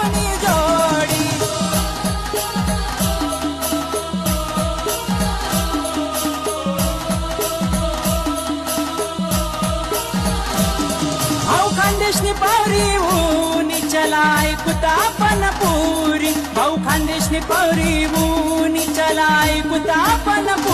दोन्ही जोडी भाऊ खानदेशनी पावरी ऊनी चलाय कुतापन पुरी भाऊ खानदेशनी पावरी ऊनी चलाय कुतापन पुरी